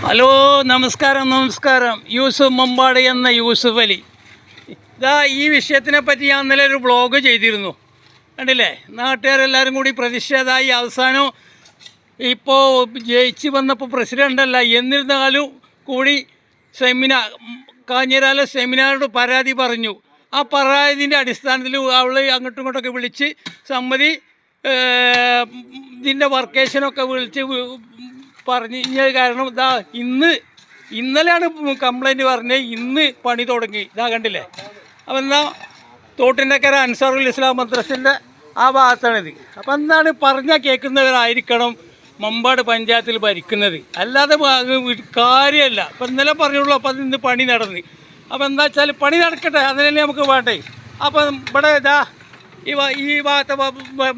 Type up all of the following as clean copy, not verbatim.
Hello, നമസ്കാരം. യൂസുഫ് മമ്പാട് എന്ന യൂസുഫ് അലി. ഇതാ ഈ വിഷയത്തിനെ പറ്റി ഞാൻ ഇന്നലെ ഒരു ബ്ലോഗ് ചെയ്തിരുന്നു, കണ്ടില്ലേ? നാട്ടുകാരെല്ലാവരും കൂടി പ്രതിഷേധമായി. അവസാനം ഇപ്പോൾ ജയിച്ച് വന്നപ്പോൾ പ്രസിഡൻ്റല്ല, എന്നിരുന്നാലും കൂടി കാഞ്ഞിരാല സെമിനാറോട് പരാതി പറഞ്ഞു. ആ പരാതിൻ്റെ അടിസ്ഥാനത്തിൽ അവൾ അങ്ങോട്ടും ഇങ്ങോട്ടൊക്കെ വിളിച്ച് സമ്മതി ഇതിൻ്റെ വർക്കേഷനൊക്കെ വിളിച്ച് പറഞ്ഞ കാരണം ഇതാ ഇന്നലെയാണ് കംപ്ലൈൻറ്റ് പറഞ്ഞത്, ഇന്ന് പണി തുടങ്ങി. ഇതാ കണ്ടില്ലേ? അപ്പം എന്താ തോട്ടിൻ്റെക്കര അൻസാറുൽ ഇസ്ലാം മദ്രസിൻ്റെ ആ ഭാഗത്താണിത്. അപ്പം എന്താണ് പറഞ്ഞാൽ കേൾക്കുന്നവരായിരിക്കണം മമ്പാട് പഞ്ചായത്തിൽ ഭരിക്കുന്നത്, അല്ലാതെ കാര്യമല്ല. അപ്പം ഇന്നലെ പറഞ്ഞുള്ളൂ, അപ്പം ഇന്ന് പണി നടന്ന്. അപ്പം എന്താ വെച്ചാൽ പണി നടക്കട്ടെ, അതിനല്ലേ നമുക്ക് വേണ്ടേ. അപ്പം ഇവിടെ ഇതാ ഈ ഭാഗത്തെ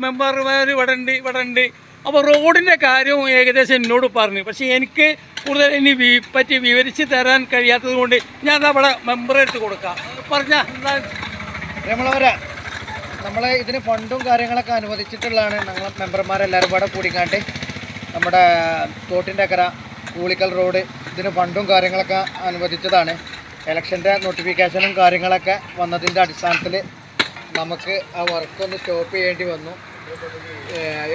മെമ്പർമാർ ഇവിടെ ഉണ്ട്. അപ്പോൾ റോഡിൻ്റെ കാര്യം ഏകദേശം എന്നോട് പറഞ്ഞു, പക്ഷേ എനിക്ക് കൂടുതൽ ഇനി പറ്റി വിവരിച്ച് തരാൻ കഴിയാത്തത് കൊണ്ട് ഞാൻ അവിടെ മെമ്പറെ എടുത്ത് കൊടുക്കാം. പറഞ്ഞാൽ എന്താ നമ്മൾ ഇതിന് ഫണ്ടും കാര്യങ്ങളൊക്കെ അനുവദിച്ചിട്ടുള്ളതാണ്. ഞങ്ങൾ മെമ്പർമാരെല്ലാവരും കൂടെ കൂടിക്കാണ്ട് നമ്മുടെ തോട്ടിൻ്റെ അക്കര കൂളിക്കൽ റോഡ് ഇതിന് ഫണ്ടും കാര്യങ്ങളൊക്കെ അനുവദിച്ചതാണ്. ഇലക്ഷൻ്റെ നോട്ടിഫിക്കേഷനും കാര്യങ്ങളൊക്കെ വന്നതിൻ്റെ അടിസ്ഥാനത്തിൽ നമുക്ക് ആ വർക്കൊന്ന് സ്റ്റോപ്പ് ചെയ്യേണ്ടി വന്നു.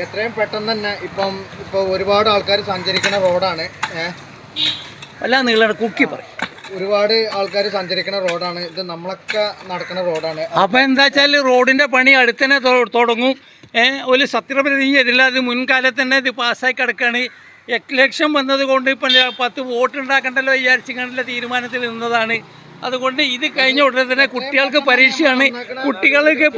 എത്രയും പെട്ടെന്ന് തന്നെ ഇപ്പോൾ ഒരുപാട് ആൾക്കാർ സഞ്ചരിക്കുന്ന റോഡാണ്. ഒരുപാട് ആൾക്കാർ സഞ്ചരിക്കുന്ന റോഡാണ് ഇത്, നമ്മളൊക്കെ നടക്കുന്ന റോഡാണ്. അപ്പം എന്താ വെച്ചാൽ റോഡിൻ്റെ പണി അടുത്തന്നെ തുടങ്ങും. ഒരു സത്യപ്രതിജ്ഞ ചെയ്തില്ല, അത് മുൻകാലത്ത് തന്നെ ഇത് പാസ്സായി കിടക്കുകയാണ്. ഇലക്ഷൻ വന്നത് കൊണ്ട് ഇപ്പം 10 വോട്ട് ഉണ്ടാക്കണ്ടല്ലോ വിചാരിച്ചിട്ടുള്ള തീരുമാനത്തിൽ നിന്നതാണ്. അതുകൊണ്ട് ഇത് കഴിഞ്ഞ ഉടനെ തന്നെ കുട്ടികൾക്ക്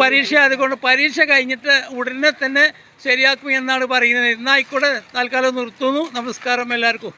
പരീക്ഷ അതുകൊണ്ട് പരീക്ഷ കഴിഞ്ഞിട്ട് ഉടനെ തന്നെ ശരിയാക്കും എന്നാണ് പറയുന്നത്. എന്നായിക്കൂടെ തൽക്കാലം നിർത്തുന്നു. നമസ്കാരം എല്ലാവർക്കും.